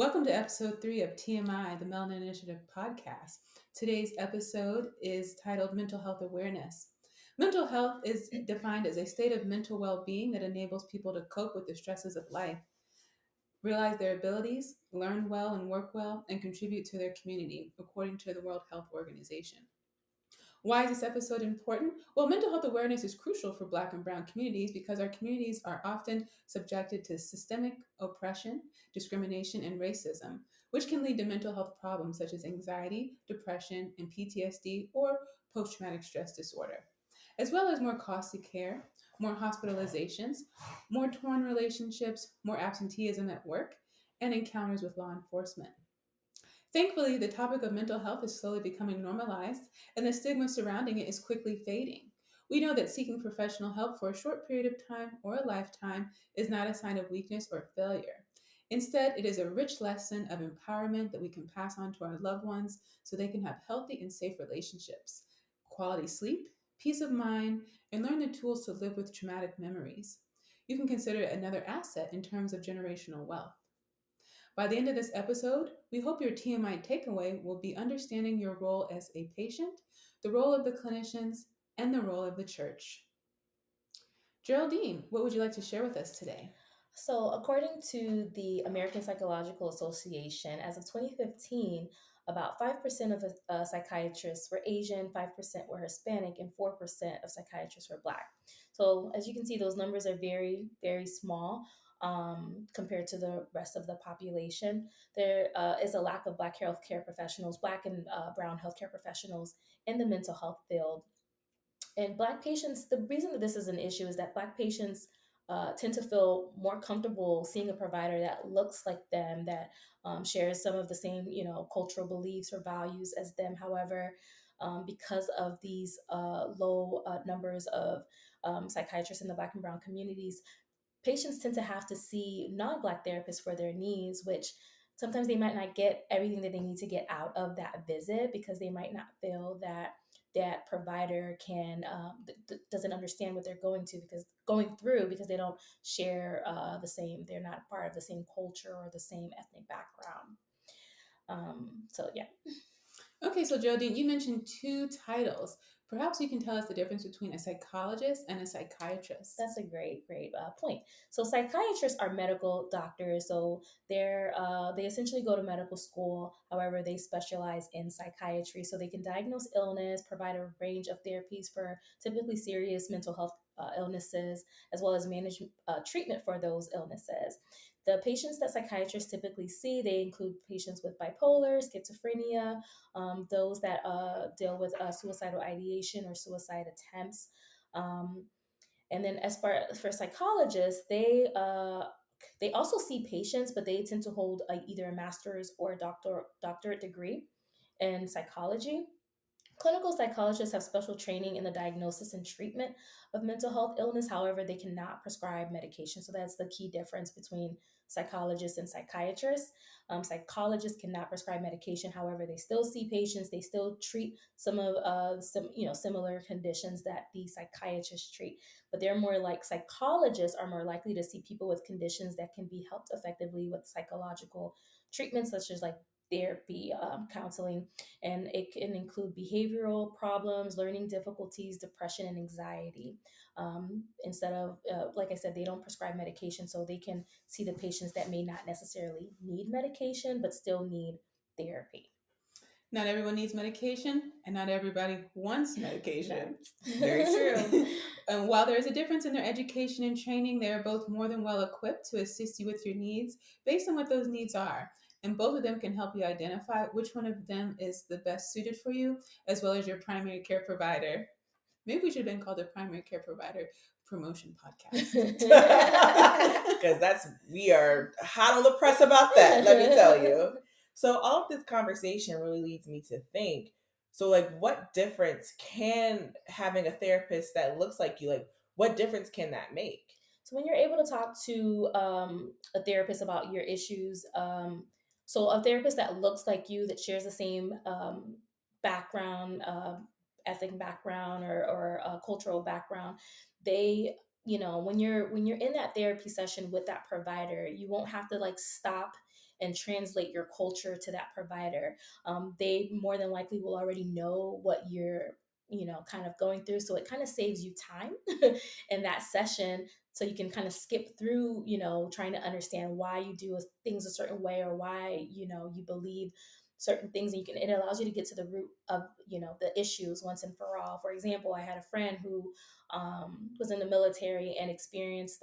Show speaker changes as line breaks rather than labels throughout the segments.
Welcome to episode 3 of TMI, the Melanin Initiative podcast. Today's episode is titled Mental Health Awareness. Mental health is defined as a state of mental well being that enables people to cope with the stresses of life, realize their abilities, learn well and work well, and contribute to their community, according to the World Health Organization. Why is this episode important? Well, mental health awareness is crucial for Black and Brown communities because our communities are often subjected to systemic oppression, discrimination, and racism, which can lead to mental health problems such as anxiety, depression, and PTSD or post traumatic stress disorder, as well as more costly care, more hospitalizations, more torn relationships, more absenteeism at work, and encounters with law enforcement. Thankfully, the topic of mental health is slowly becoming normalized, and the stigma surrounding it is quickly fading. We know that seeking professional help for a short period of time or a lifetime is not a sign of weakness or failure. Instead, it is a rich lesson of empowerment that we can pass on to our loved ones so they can have healthy and safe relationships, quality sleep, peace of mind, and learn the tools to live with traumatic memories. You can consider it another asset in terms of generational wealth. By the end of this episode, we hope your TMI takeaway will be understanding your role as a patient, the role of the clinicians, and the role of the church. Geraldine, what would you like to share with us today?
So, according to the American Psychological Association, as of 2015, about 5% of psychiatrists were Asian, 5% were Hispanic, and 4% of psychiatrists were Black. So, as you can see, those numbers are very, very small compared to the rest of the population. There is a lack of Black healthcare professionals, Black and Brown healthcare professionals in the mental health field. And Black patients, the reason that this is an issue is that Black patients tend to feel more comfortable seeing a provider that looks like them, that shares some of the same, cultural beliefs or values as them. However, because of these low numbers of psychiatrists in the Black and Brown communities, patients tend to have to see non-Black therapists for their needs, which sometimes they might not get everything that they need to get out of that visit because they might not feel that that provider can doesn't understand what they're going through because they don't share the same, they're not part of the same culture or the same ethnic background. So yeah.
Okay, so Geraldine, you mentioned two titles. Perhaps you can tell us the difference between a psychologist and a psychiatrist.
That's a great point. So psychiatrists are medical doctors. So they essentially go to medical school. However, they specialize in psychiatry. So they can diagnose illness, provide a range of therapies for typically serious mental health illnesses, as well as manage treatment for those illnesses. The patients that psychiatrists typically see, they include patients with bipolar, schizophrenia, those that deal with suicidal ideation or suicide attempts. Um, and then as far for psychologists, they also see patients, but they tend to hold either a master's or a doctorate degree in psychology. Clinical psychologists have special training in the diagnosis and treatment of mental health illness. However, they cannot prescribe medication. So that's the key difference between psychologists and psychiatrists. Psychologists cannot prescribe medication. However, they still see patients. They still treat some similar conditions that the psychiatrists treat. But they're more like psychologists are more likely to see people with conditions that can be helped effectively with psychological treatments, such as like therapy, counseling, and it can include behavioral problems, learning difficulties, depression, and anxiety. Instead of, like I said, they don't prescribe medication, so they can see the patients that may not necessarily need medication, but still need therapy.
Not everyone needs medication, and not everybody wants medication.
Very true.
And while there is a difference in their education and training, they are both more than well equipped to assist you with your needs based on what those needs are. And both of them can help you identify which one of them is the best suited for you, as well as your primary care provider. Maybe we should have been called a primary care provider promotion podcast.
Because we are hot on the press about that, let me tell you. So all of this conversation really leads me to think, so like what difference can having a therapist that looks like you, like what difference can that make?
So when you're able to talk to a therapist about your issues, so a therapist that looks like you, that shares the same background, ethnic background or cultural background, they, when you're in that therapy session with that provider, you won't have to like stop and translate your culture to that provider. They more than likely will already know what you're kind of going through, so it kind of saves you time in that session, so you can kind of skip through trying to understand why you do things a certain way, or why you believe certain things, and it allows you to get to the root of the issues once and for all. For example, I had a friend who was in the military and experienced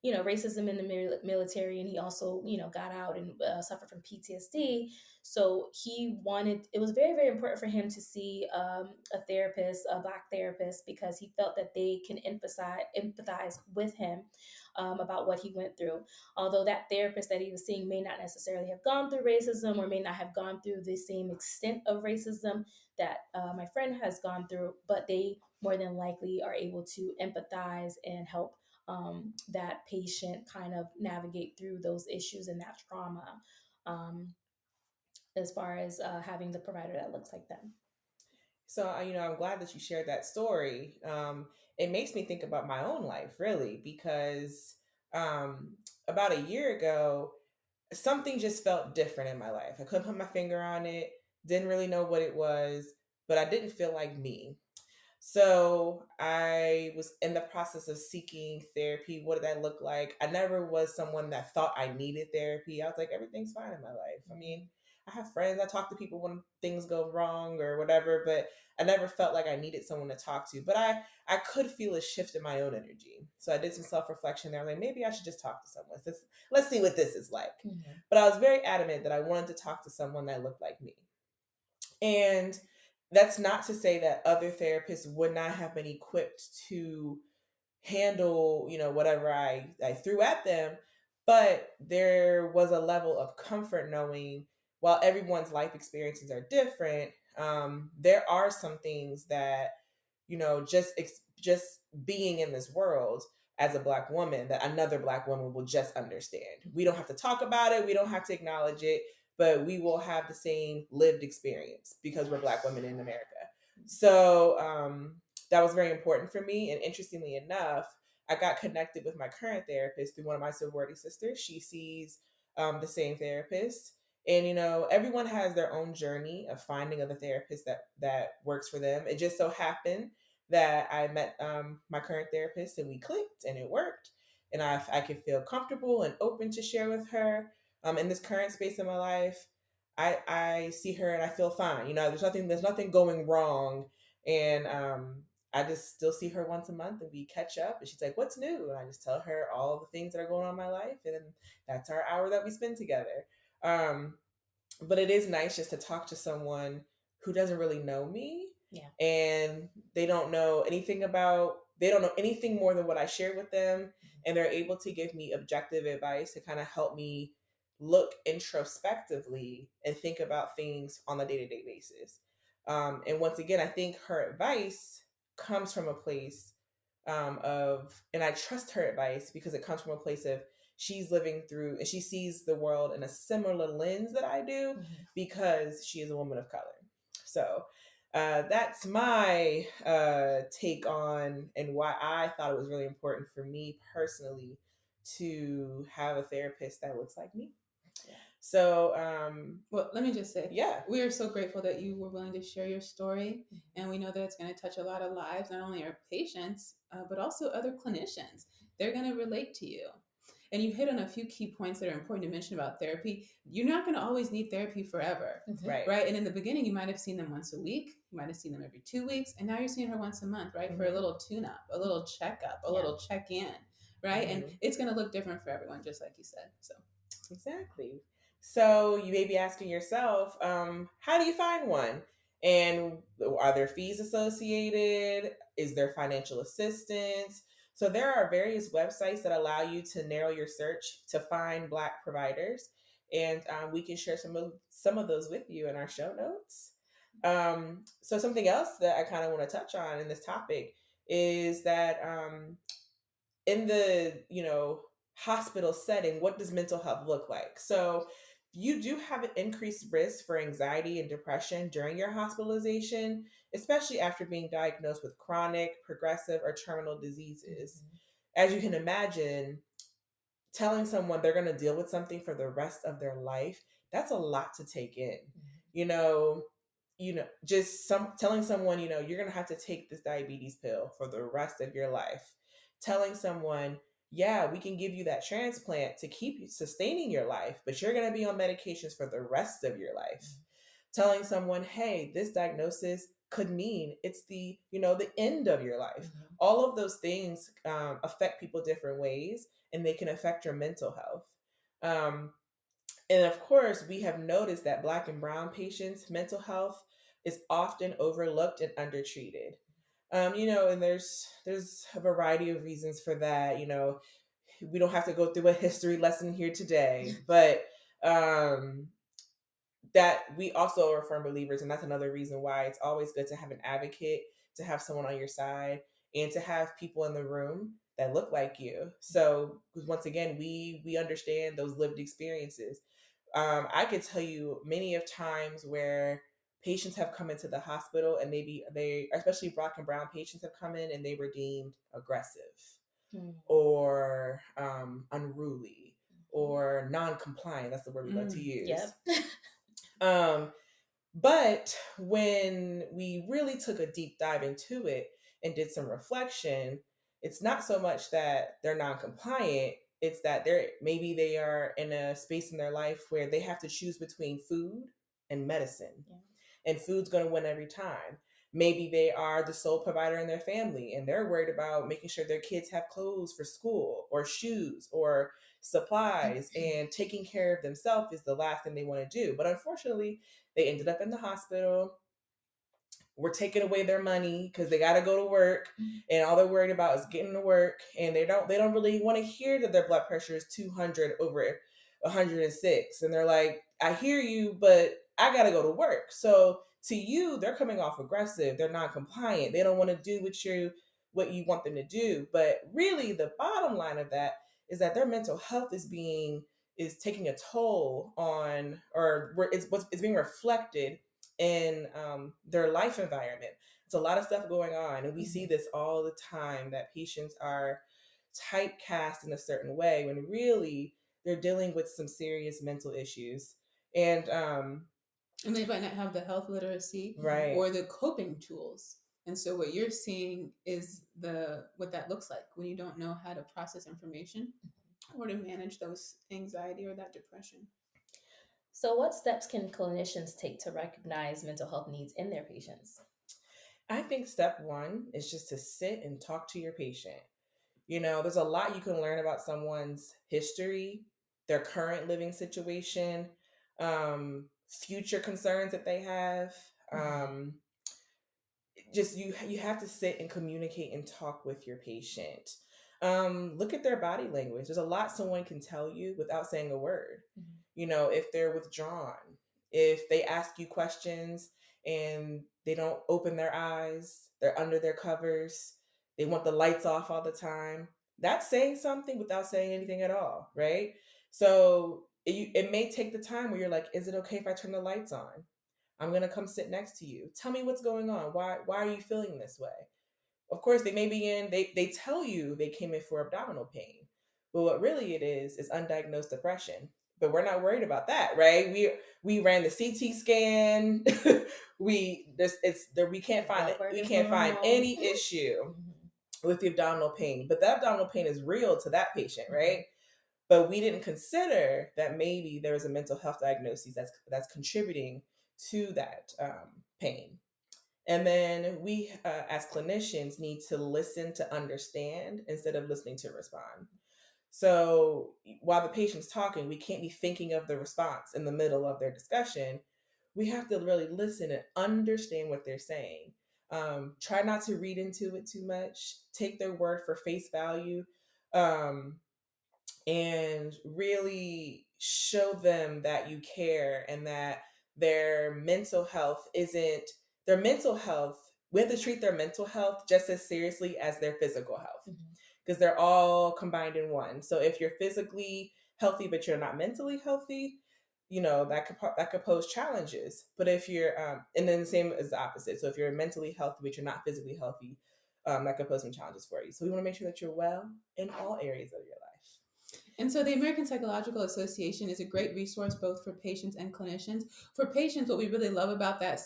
racism in the military, and he also got out and suffered from PTSD. So it was very, very important for him to see a therapist, a Black therapist, because he felt that they can empathize with him about what he went through. Although that therapist that he was seeing may not necessarily have gone through racism, or may not have gone through the same extent of racism that my friend has gone through, but they more than likely are able to empathize and help that patient kind of navigate through those issues and that trauma, um, as far as having the provider that looks like them.
So, I'm glad that you shared that story. It makes me think about my own life, really, because about a year ago, something just felt different in my life. I couldn't put my finger on it, didn't really know what it was, but I didn't feel like me. So I was in the process of seeking therapy. What did that look like? I never was someone that thought I needed therapy. I was like, everything's fine in my life. I mean, I have friends. I talk to people when things go wrong or whatever, but I never felt like I needed someone to talk to. But I could feel a shift in my own energy. So I did some self-reflection there. Like, maybe I should just talk to someone. Let's see what this is like.
Mm-hmm.
But I was very adamant that I wanted to talk to someone that looked like me. And that's not to say that other therapists would not have been equipped to handle, whatever I threw at them. But there was a level of comfort knowing, while everyone's life experiences are different, there are some things that, just being in this world as a Black woman, that another Black woman will just understand. We don't have to talk about it. We don't have to acknowledge it, but we will have the same lived experience because we're Black women in America. So that was very important for me. And interestingly enough, I got connected with my current therapist through one of my sorority sisters. She sees the same therapist. And, everyone has their own journey of finding other therapist that works for them. It just so happened that I met my current therapist and we clicked and it worked. And I could feel comfortable and open to share with her. In this current space in my life, I see her and I feel fine. There's nothing going wrong. And I just still see her once a month and we catch up. And she's like, "What's new?" And I just tell her all the things that are going on in my life. And that's our hour that we spend together. But it is nice just to talk to someone who doesn't really know me.
Yeah.
And they don't know anything more than what I shared with them. And they're able to give me objective advice to kind of help me look introspectively and think about things on a day-to-day basis. And once again, I think her advice comes from a place and I trust her advice because it comes from a place of she's living through and she sees the world in a similar lens that I do because she is a woman of color. So that's my take on and why I thought it was really important for me personally to have a therapist that looks like me. So,
well, let me just say,
yeah,
we are so grateful that you were willing to share your story. And we know that it's going to touch a lot of lives, not only our patients, but also other clinicians. They're going to relate to you. And you hit on a few key points that are important to mention about therapy. You're not going to always need therapy forever, right? And in the beginning, you might have seen them once a week. You might have seen them every 2 weeks. And now you're seeing her once a month, right? For a little tune-up, a little checkup, a little check-in, right? And it's going to look different for everyone, just like you said. So
exactly. So you may be asking yourself, how do you find one? And are there fees associated? Is there financial assistance? So there are various websites that allow you to narrow your search to find Black providers. And we can share some of those with you in our show notes. So something else that I kind of want to touch on in this topic is that in the, hospital setting, what does mental health look like? So you do have an increased risk for anxiety and depression during your hospitalization, especially after being diagnosed with chronic, progressive, or terminal diseases. As you can imagine, telling someone they're going to deal with something for the rest of their life, that's a lot to take in. You know, just telling someone, you're going to have to take this diabetes pill for the rest of your life. Telling someone, yeah, we can give you that transplant to keep you sustaining your life, but you're going to be on medications for the rest of your life. Telling someone, hey, this diagnosis could mean it's the end of your life. All of those things affect people different ways, and they can affect your mental health. And of course, we have noticed that Black and Brown patients' mental health is often overlooked and undertreated. And there's a variety of reasons for that. We don't have to go through a history lesson here today, but that we also are firm believers, and that's another reason why it's always good to have an advocate, to have someone on your side, and to have people in the room that look like you. So once again, we understand those lived experiences. I could tell you many of times where patients have come into the hospital and maybe especially Black and Brown patients have come in and they were deemed aggressive or unruly or non-compliant. That's the word we like to use.
Yep.
But when we really took a deep dive into it and did some reflection, it's not so much that they're non-compliant, it's that they are in a space in their life where they have to choose between food and medicine. And food's going to win every time. Maybe they are the sole provider in their family and they're worried about making sure their kids have clothes for school or shoes or supplies, and taking care of themselves is the last thing they want to do. But unfortunately, they ended up in the hospital. We're taking away their money because they got to go to work, and all they're worried about is getting to work, and they don't really want to hear that their blood pressure is 200 over 106, and they're like, I hear you, but I got to go to work. So to you, they're coming off aggressive, they're not compliant, they don't want to do what you want them to do. But really the bottom line of that is that their mental health is taking a toll on, or it's being reflected in their life environment. It's a lot of stuff going on, and we see this all the time, that patients are typecast in a certain way when really they're dealing with some serious mental issues, and
they might not have the health literacy
right,
or the coping tools. And so what you're seeing is what that looks like when you don't know how to process information or to manage those anxiety or that depression.
So, what steps can clinicians take to recognize mental health needs in their patients?
I think step one is just to sit and talk to your patient. There's a lot you can learn about someone's history, their current living situation, future concerns that they have. Just you have to sit and communicate and talk with your patient. Look at their body language. There's a lot someone can tell you without saying a word. If they're withdrawn, if they ask you questions and they don't open their eyes, they're under their covers, they want the lights off all the time, that's saying something without saying anything at all, right? So it may take the time where you're like, is it okay if I turn the lights on? I'm going to come sit next to you. Tell me what's going on. Why are you feeling this way? Of course, they may be they tell you they came in for abdominal pain. But what really it is undiagnosed depression. But we're not worried about that, right? We ran the CT scan. we can't find any issue with the abdominal pain. But that abdominal pain is real to that patient, right? But we didn't consider that maybe there was a mental health diagnosis that's contributing to that pain. And then we, as clinicians, need to listen to understand instead of listening to respond. So while the patient's talking, we can't be thinking of the response in the middle of their discussion. We have to really listen and understand what they're saying. Try not to read into it too much. Take their word for face value. And really show them that you care, and that their mental health isn't their mental health. We have to treat their mental health just as seriously as their physical health, because they're all combined in one. So if you're physically healthy but you're not mentally healthy, that could pose challenges. But if you're and then the same as the opposite. So if you're mentally healthy but you're not physically healthy, that could pose some challenges for you. So we want to make sure that you're well in all areas of your life.
And so the American Psychological Association is a great resource both for patients and clinicians. For patients, what we really love about that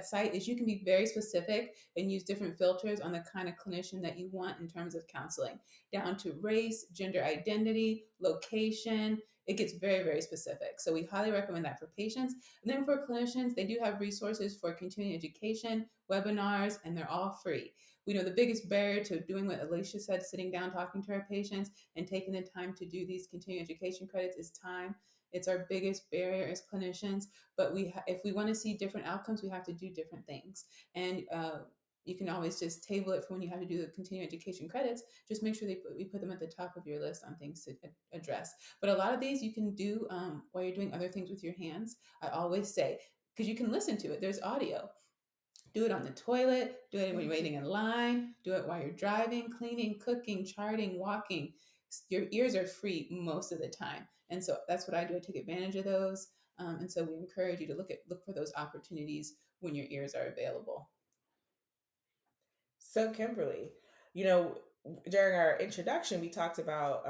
site is you can be very specific and use different filters on the kind of clinician that you want in terms of counseling, down to race, gender identity, location. It gets very, very specific. So we highly recommend that for patients. And then for clinicians, they do have resources for continuing education, webinars, and they're all free. We know the biggest barrier to doing what Alicia said, sitting down, talking to our patients, and taking the time to do these continuing education credits is time. It's our biggest barrier as clinicians. But if we want to see different outcomes, we have to do different things. And you can always just table it for when you have to do the continuing education credits. Just make sure we put them at the top of your list on things to address. But a lot of these you can do while you're doing other things with your hands. I always say, because you can listen to it, there's audio. Do it on the toilet, do it when you're waiting in line, do it while you're driving, cleaning, cooking, charting, walking. Your ears are free most of the time. And so that's what I do. I take advantage of those. And so we encourage you to look for those opportunities when your ears are available.
So, Kimberly, during our introduction, we talked about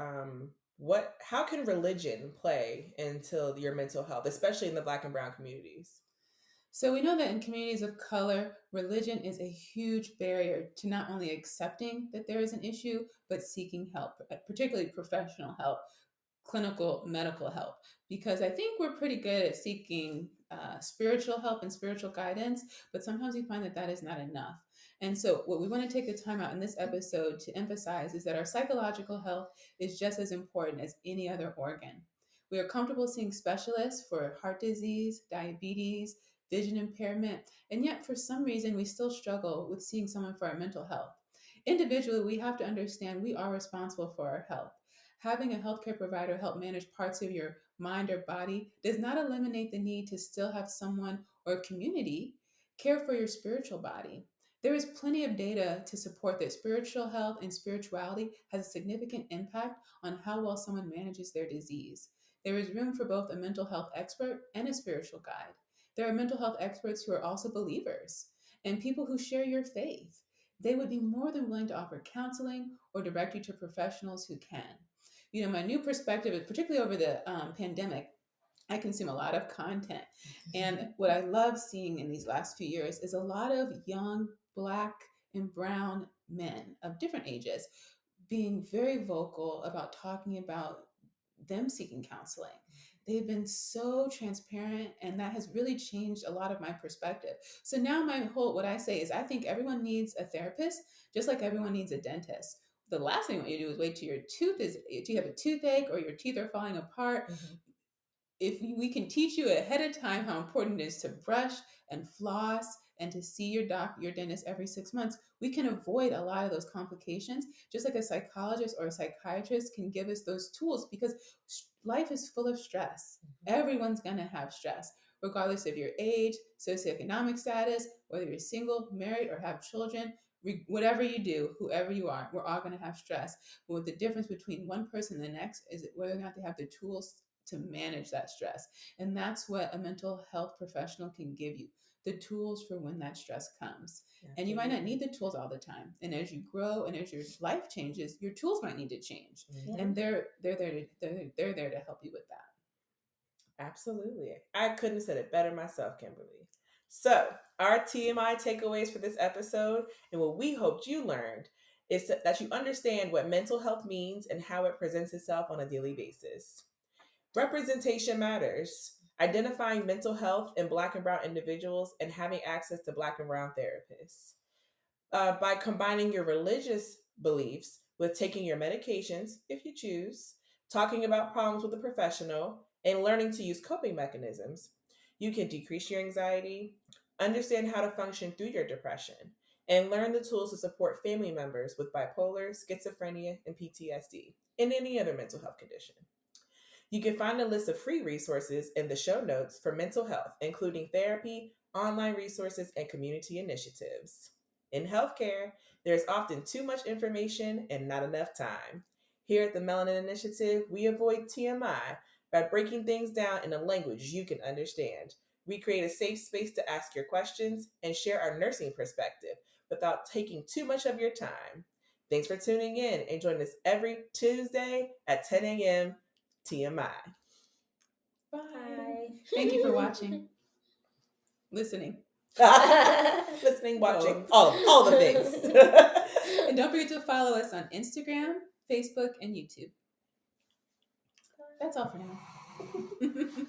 how can religion play into your mental health, especially in the Black and Brown communities?
So we know that in communities of color, religion is a huge barrier to not only accepting that there is an issue, but seeking help, particularly professional help, clinical medical help, because I think we're pretty good at seeking spiritual help and spiritual guidance, but sometimes we find that that is not enough. And so, what we want to take the time out in this episode to emphasize is that our psychological health is just as important as any other organ. We are comfortable seeing specialists for heart disease, diabetes, vision impairment, and yet for some reason we still struggle with seeing someone for our mental health. Individually, we have to understand we are responsible for our health. Having a healthcare provider help manage parts of your mind or body does not eliminate the need to still have someone or community care for your spiritual body. There is plenty of data to support that spiritual health and spirituality has a significant impact on how well someone manages their disease. There is room for both a mental health expert and a spiritual guide. There are mental health experts who are also believers and people who share your faith. They would be more than willing to offer counseling or direct you to professionals who can. My new perspective is particularly over the pandemic. I consume a lot of content. And what I love seeing in these last few years is a lot of young Black and Brown men of different ages being very vocal about talking about them seeking counseling. They've been so transparent, and that has really changed a lot of my perspective. So now what I say is I think everyone needs a therapist, just like everyone needs a dentist. The last thing you do is wait till you have a toothache or your teeth are falling apart.
Mm-hmm.
If we can teach you ahead of time how important it is to brush and floss and to see your dentist every 6 months, we can avoid a lot of those complications, just like a psychologist or a psychiatrist can give us those tools, because life is full of stress. Everyone's going to have stress, regardless of your age, socioeconomic status, whether you're single, married, or have children. Whatever you do, whoever you are, we're all going to have stress. But the difference between one person and the next is whether or not they have the tools to manage that stress. And that's what a mental health professional can give you, the tools for when that stress comes. Absolutely. And you might not need the tools all the time. And as you grow and as your life changes, your tools might need to change. Mm-hmm. And they're there to help you with that.
Absolutely. I couldn't have said it better myself, Kimberly. So, our TMI takeaways for this episode, and what we hoped you learned, is that you understand what mental health means and how it presents itself on a daily basis. Representation matters. Identifying mental health in Black and Brown individuals and having access to Black and Brown therapists. By combining your religious beliefs with taking your medications, if you choose, talking about problems with a professional, and learning to use coping mechanisms, you can decrease your anxiety, understand how to function through your depression, and learn the tools to support family members with bipolar, schizophrenia, and PTSD, and any other mental health condition. You can find a list of free resources in the show notes for mental health, including therapy, online resources, and community initiatives. In healthcare, there's often too much information and not enough time. Here at the Melanin Initiative, we avoid TMI by breaking things down in a language you can understand. We create a safe space to ask your questions and share our nursing perspective without taking too much of your time. Thanks for tuning in and join us every Tuesday at 10 a.m. TMI.
Bye.
Bye.
Thank you for watching, listening.
Listening, watching, all the things.
And don't forget to follow us on Instagram, Facebook, and YouTube. That's all for now.